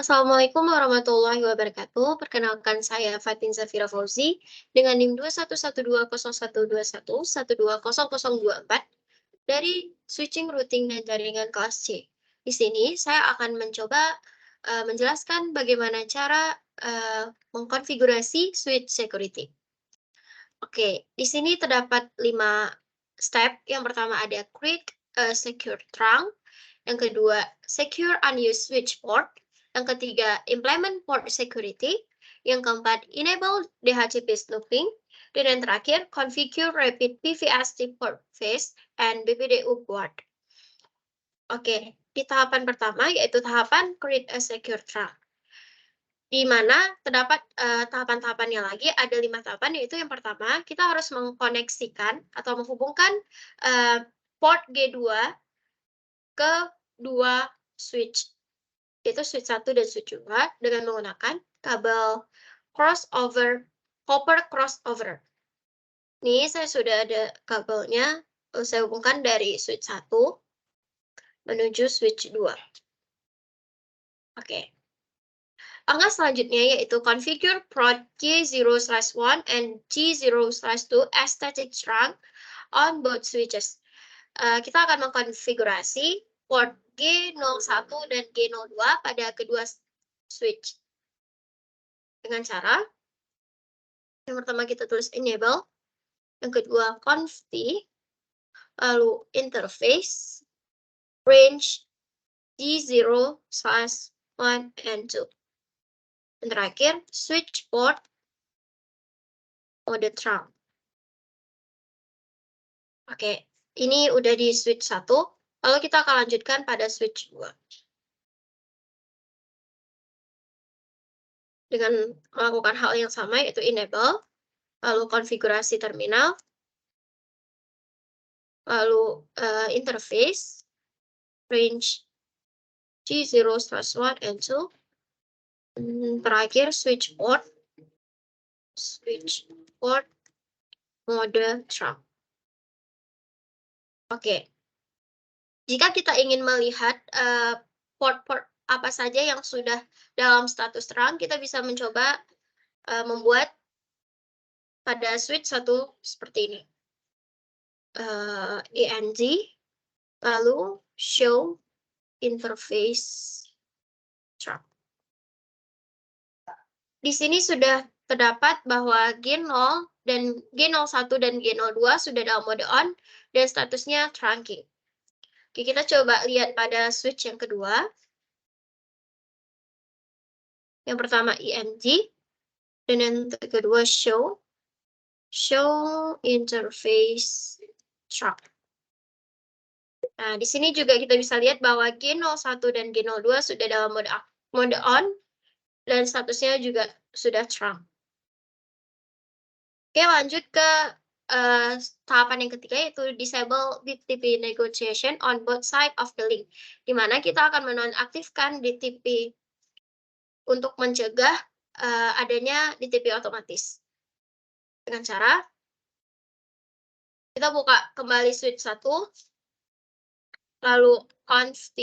Assalamualaikum warahmatullahi wabarakatuh. Perkenalkan saya Fatin Zafira Fauzi dengan NIM 2112121120024 dari Switching Routing dan Jaringan kelas C. Di sini saya akan mencoba menjelaskan bagaimana cara mengkonfigurasi switch security. Oke, di sini terdapat 5 step. Yang pertama ada create a secure trunk, yang kedua secure unused switch port, yang ketiga implement port security, yang keempat enable DHCP snooping, dan yang terakhir configure rapid PVST port face and BPDU board. Oke, di tahapan pertama yaitu tahapan create a secure trunk, di mana terdapat tahapan-tahapannya lagi, ada 5 tahapan, yaitu yang pertama, kita harus mengkoneksikan atau menghubungkan port G2 ke 2 switch, yaitu switch 1 dan switch 2 dengan menggunakan kabel crossover, copper crossover. Ini saya sudah ada kabelnya, saya hubungkan dari switch 1 menuju switch 2. Oke. Langkah selanjutnya yaitu configure port G0/1 and G0/2 as static trunk on both switches. Kita akan mengkonfigurasi port G01 dan G02 pada kedua switch. Dengan cara, yang pertama kita tulis enable, yang kedua conft, lalu interface, range G0/1 and 2. Dan terakhir, switch port mode trunk. Oke, ini udah di switch 1, lalu kita akan lanjutkan pada switch 2. Dengan melakukan hal yang sama, yaitu enable, lalu konfigurasi terminal, lalu interface, range G0/1 and 2, terakhir switch port mode trunk. Oke, jika kita ingin melihat port-port apa saja yang sudah dalam status terang, kita bisa mencoba membuat pada switch 1 seperti ini. ENG, lalu show interface trunk. Di sini sudah terdapat bahwa G0 dan G01 dan G02 sudah dalam mode on dan statusnya trunking. Oke, kita coba lihat pada switch yang kedua. Yang pertama ENG, dan yang kedua show interface trunk. Nah, di sini juga kita bisa lihat bahwa G01 dan G02 sudah dalam mode on dan statusnya juga sudah trunk. Oke, lanjut ke tahapan yang ketiga, yaitu disable DTP negotiation on both side of the link, di mana kita akan menonaktifkan DTP untuk mencegah adanya DTP otomatis. Dengan cara kita buka kembali switch 1, lalu conft,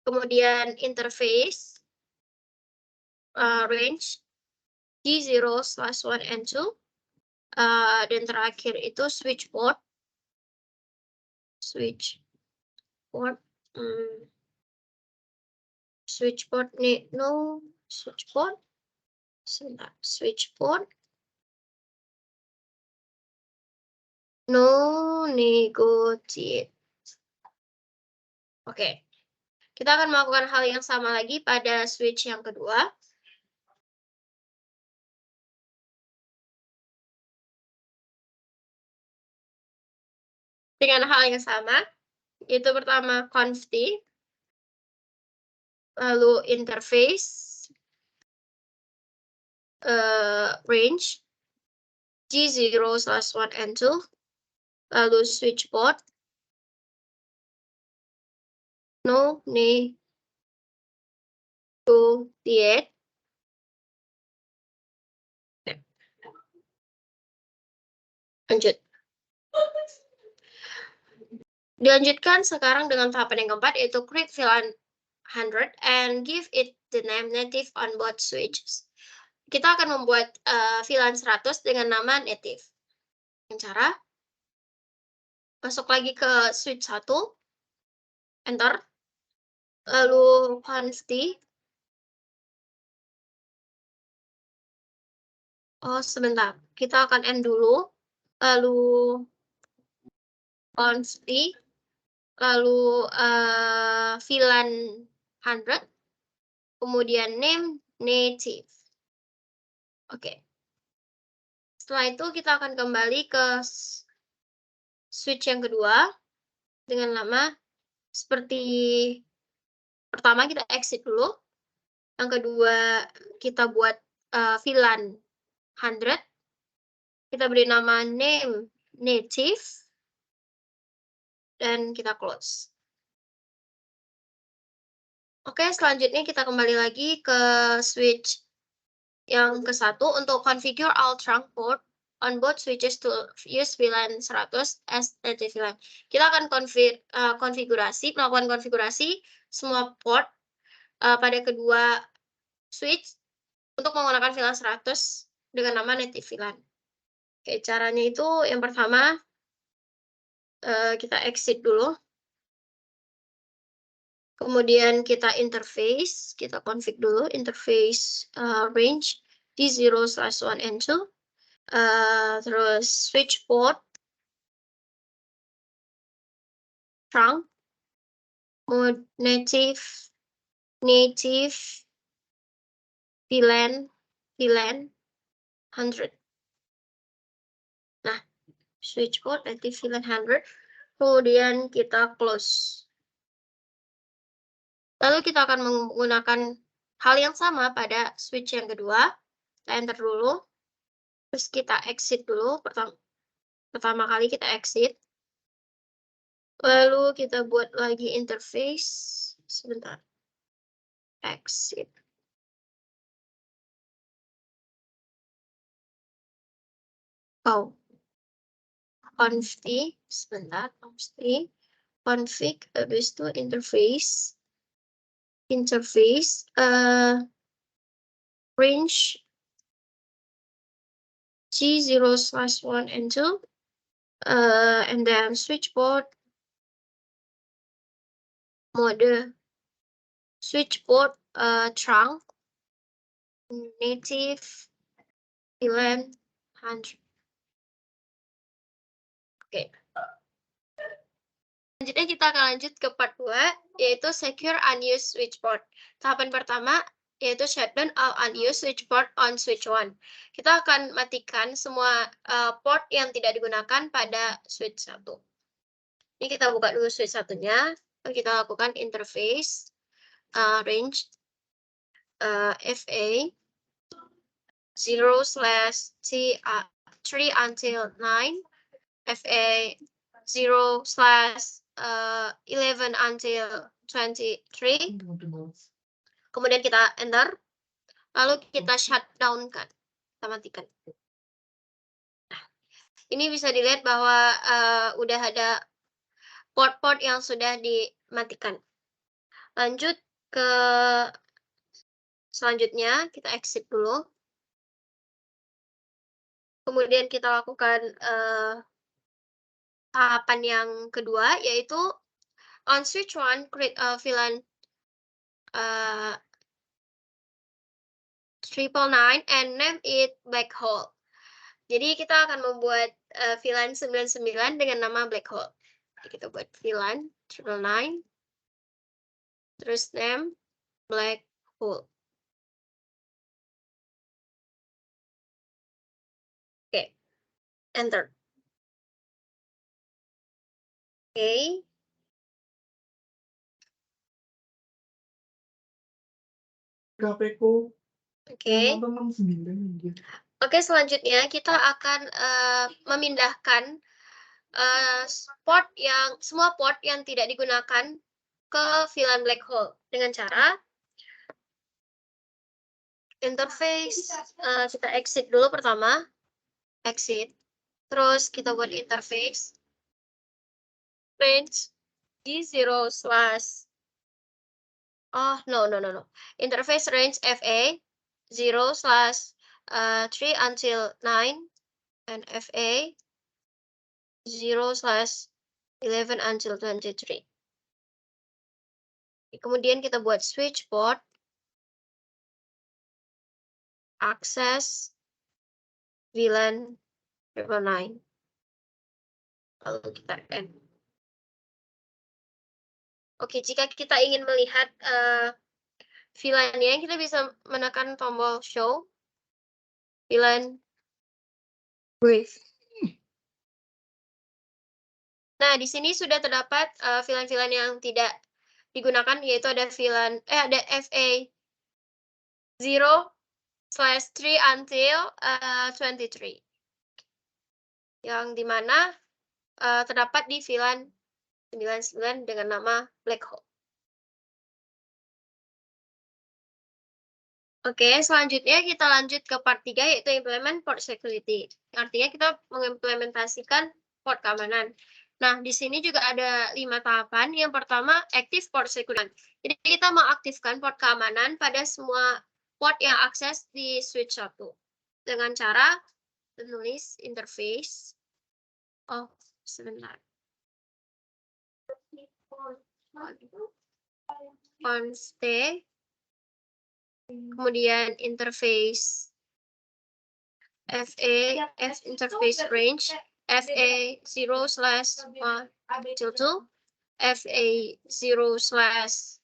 kemudian interface, range G0/1 and 2, dan terakhir itu switch port nih, no switch port, no negotiate. Oke, kita akan melakukan hal yang sama lagi pada switch yang kedua. Dengan hal yang sama, yaitu pertama conft, lalu interface, range G0/1 and 2, lalu switch port, no negotiate. Lanjut. Dilanjutkan sekarang dengan tahapan yang keempat, yaitu create VLAN 100 and give it the name native on both switches. Kita akan membuat VLAN 100 dengan nama native. Dengan cara masuk lagi ke switch 1, enter, lalu const. Oh, sebentar. Kita akan end dulu, lalu const, lalu VLAN 100, kemudian name native. Oke. Setelah itu kita akan kembali ke switch yang kedua dengan nama seperti pertama, kita exit dulu. Yang kedua, kita buat VLAN 100. Kita beri nama name native dan kita close. Oke, selanjutnya kita kembali lagi ke switch yang ke-1 untuk configure all trunk port on both switches to use VLAN 100 as native VLAN. Kita akan melakukan konfigurasi semua port pada kedua switch untuk menggunakan VLAN 100 dengan nama native VLAN. Oke, caranya itu yang pertama, kita exit dulu. Kemudian kita interface, kita config dulu interface range di 0/1 and 2. Terus switch port, trunk, mode native VLAN 100. Nah, switch port native VLAN 100, kemudian kita close. Lalu kita akan menggunakan hal yang sama pada switch yang kedua. Kita enter dulu, terus kita exit dulu. Pertama kali kita exit. Lalu kita buat lagi interface. Sebentar. Exit. Oh. Const. Sebentar. Config. Habis itu interface. Range G0/1 and 2. And then switch port. Mode switch port trunk native VLAN 100. Oke. Selanjutnya kita akan lanjut ke part 2, yaitu secure unused switch port. Tahapan pertama yaitu shutdown all unused switch port on switch 1. Kita akan matikan semua port yang tidak digunakan pada switch 1. Ini kita buka dulu switch satunya. Kita lakukan interface range FA 0/3 until 9, FA 0/11 until 23. Kemudian kita enter, lalu kita shutdown-kan, kita matikan. Nah, ini bisa dilihat bahwa udah ada port-port yang sudah dimatikan. Lanjut ke selanjutnya, kita exit dulu. Kemudian kita lakukan tahapan yang kedua, yaitu on switch 1, create a VLAN 999 and name it black hole. Jadi kita akan membuat VLAN 99 dengan nama black hole. Jadi kita buat VLAN 999, terus name black hole. Oke, enter. Oke. Oke, selanjutnya kita akan memindahkan semua port yang tidak digunakan ke VLAN black hole dengan cara interface. Kita exit dulu pertama, exit, terus kita buat interface range di 0/1 Oh, no. Interface range FA 0/3 until 9 and FA 0/11 until 23. Kemudian kita buat switch port, access, VLAN 999. Lalu kita end. Oke, jika kita ingin melihat VLAN-nya, kita bisa menekan tombol show VLAN brief. Nah, di sini sudah terdapat VLAN-VLAN yang tidak digunakan, yaitu ada ada FA 0/3 until 23. Yang dimana terdapat di VLAN 99 dengan nama black hole. Oke, selanjutnya kita lanjut ke part 3, yaitu implement port security. Artinya kita mengimplementasikan port keamanan. Nah, di sini juga ada 5 tahapan. Yang pertama, active port security. Jadi kita mengaktifkan port keamanan pada semua port yang akses di switch 1 dengan cara menulis interface. Oh, sebentar. Const, kemudian interface interface range FA 0/1 till 2, FA 0/10,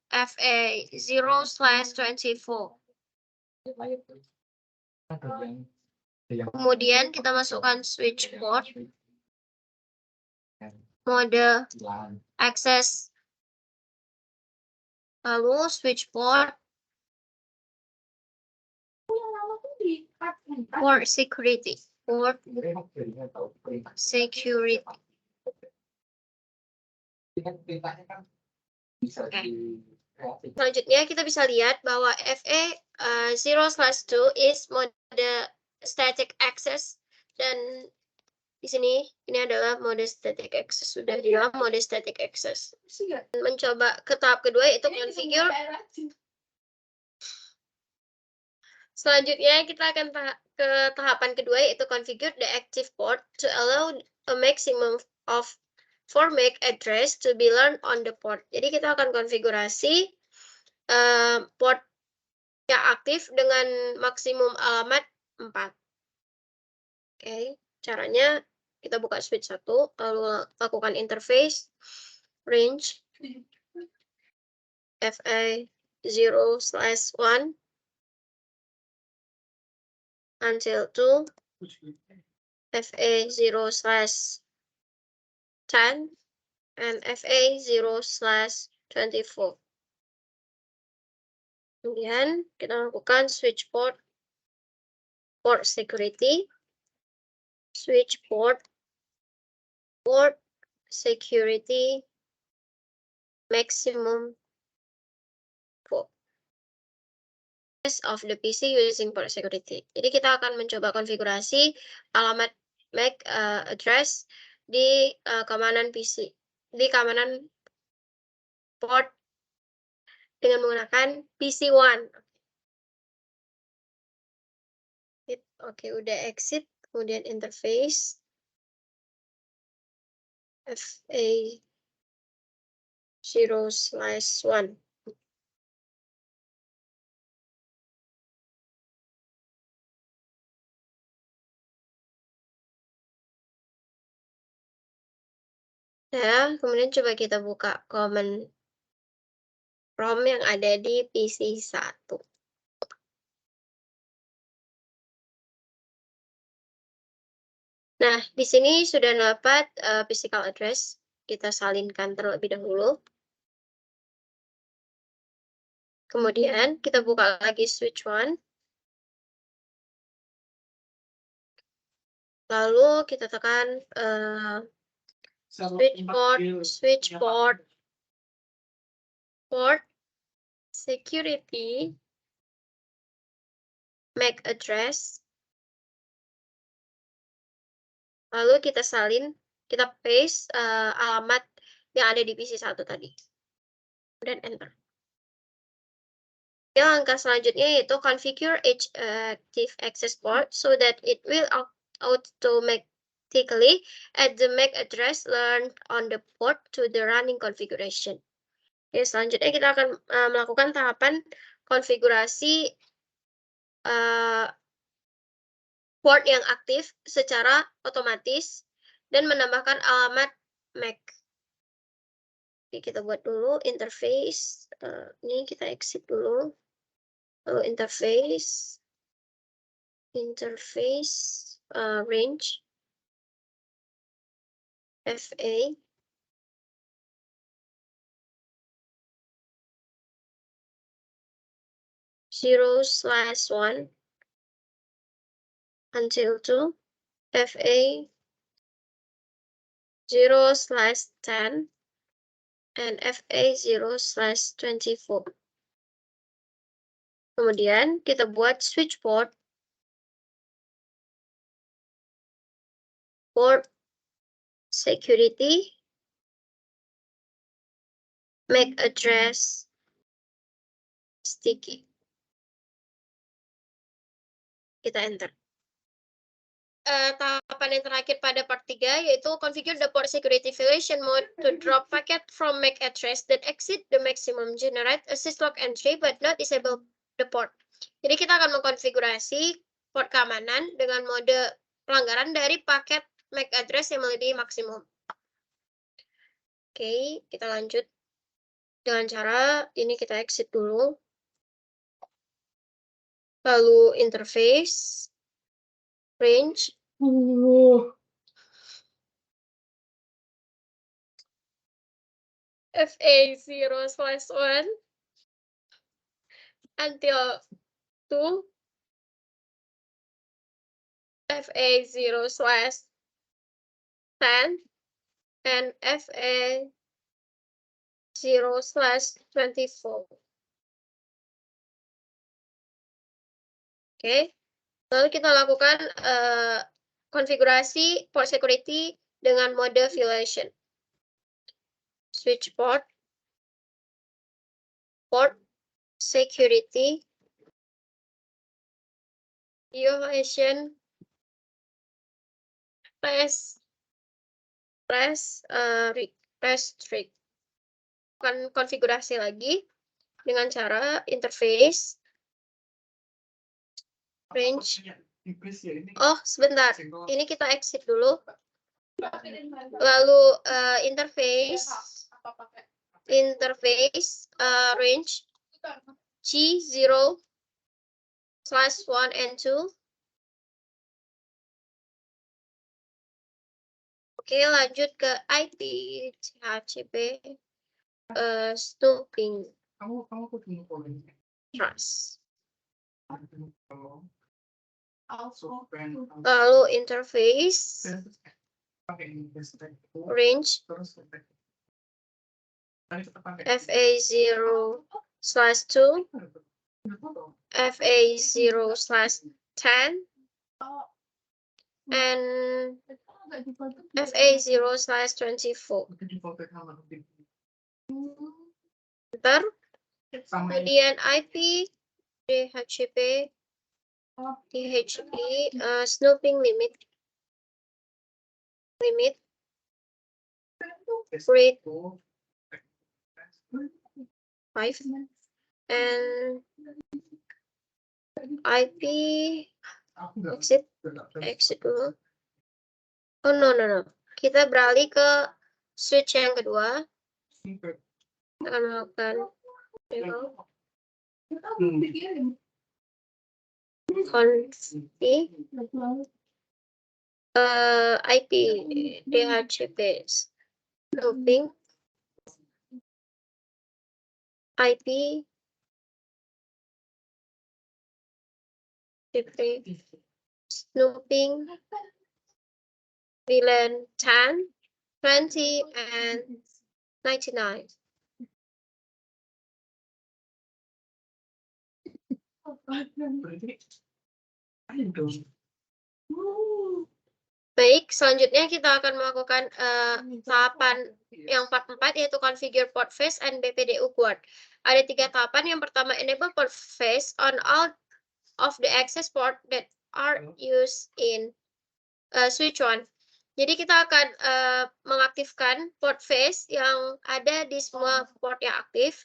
FA 0/24. Kemudian kita masukkan switch port, mode access, lalu switch port, port security. Selanjutnya kita bisa lihat bahwa FA 0/2 is mode static access, dan di sini ini adalah mode static access, sudah di dalam mode static access. Mencoba ke tahap kedua, yaitu configure. Selanjutnya kita akan ke tahapan kedua, yaitu configure the active port to allow a maximum of 4 MAC address to be learned on the port. Jadi kita akan konfigurasi port yang aktif dengan maksimum alamat 4. Oke, caranya kita buka switch 1, lalu lakukan interface range FA 0/1 until 2, FA 0/10, and FA 0/24. Kemudian kita lakukan switch port security, switch port security maximum 4 of the PC using port security. Jadi kita akan mencoba konfigurasi alamat MAC address di keamanan PC, di keamanan port dengan menggunakan PC1. Oke, udah exit, kemudian interface FA 0/1. Nah, kemudian coba kita buka command ROM yang ada di PC1. Nah, di sini sudah dapat physical address. Kita salinkan terlebih dahulu. Kemudian kita buka lagi switch 1. Lalu kita tekan switch port security MAC address. Lalu kita salin kita paste alamat yang ada di PC1 tadi. Dan enter. Oke, langkah selanjutnya yaitu configure active access port so that it will automatically add the MAC address learned on the port to the running configuration. Oke, selanjutnya kita akan melakukan tahapan konfigurasi port yang aktif secara otomatis dan menambahkan alamat MAC. Oke, kita buat dulu interface. Ini kita exit dulu. Lalu interface range FA (0/1) until 2 FA 0/10 and FA 0/24. Kemudian kita buat switch port security MAC address sticky. Kita enter. Tahapan yang terakhir pada part 3 yaitu configure the port security violation mode to drop packet from MAC address that exceed the maximum, generate a syslog entry but not disable the port. Jadi kita akan mengkonfigurasi port keamanan dengan mode pelanggaran dari paket MAC address yang melebihi maksimum. Oke, kita lanjut dengan cara ini, kita exit dulu. Lalu interface range FA 0/1 until 2 FA 0/10 and FA 0/24. Oke, lalu kita lakukan konfigurasi port security dengan mode violation. Switch port security violation restrict. Akan konfigurasi lagi dengan cara interface range. Oh, sebentar. Ini kita exit dulu. Lalu interface range G0/1 and 2. Oke, lanjut ke IP DHCP snooping trust. Lalu interface range FA 0/2 FA 0/10 and FA 0/24. Bentar. Kemudian IP DHCP snooping limit rate 5 and IP exit dulu. Oh no. Kita beralih ke switch yang kedua. Kita akan melakukan IP DHCP snooping IP snooping VLAN 10, 20, and 99. Baik, selanjutnya kita akan melakukan tahapan yang part 4, yaitu configure port face and BPDU quad. Ada 3 tahapan. Yang pertama, enable port face on all of the access port that are used in switch 1. Jadi kita akan mengaktifkan port face yang ada di semua port yang aktif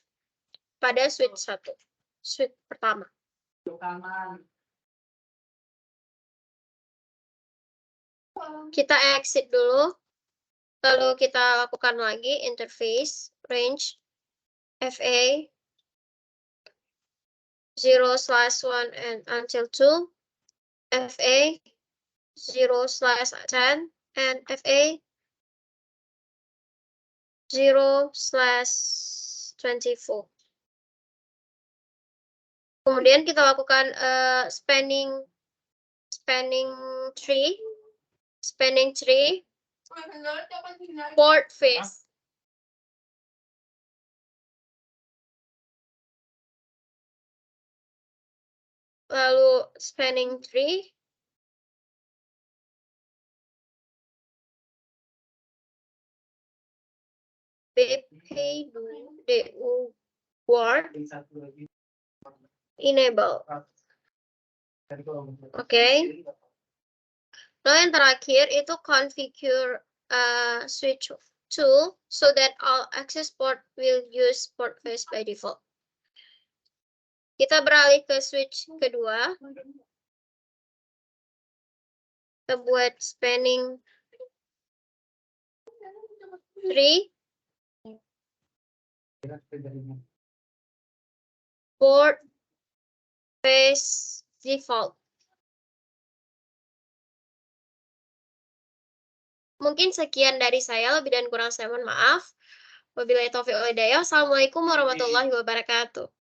pada switch 1, switch pertama. Kita exit dulu, lalu kita lakukan lagi interface range FA 0/1 and until 2, FA 0/10, and FA 0/24. Kemudian kita lakukan spanning tree port face. Lalu spanning tree BPDU quad enable. Oke. Lalu yang terakhir itu configure switch 2 so that all access port will use port face by default. Kita beralih ke switch kedua. Kita buat spanning tree port face default. Mungkin sekian dari saya, lebih dan kurang saya mohon maaf. Wabillahi taufiq wal hidayah. Wassalamualaikum warahmatullahi wabarakatuh.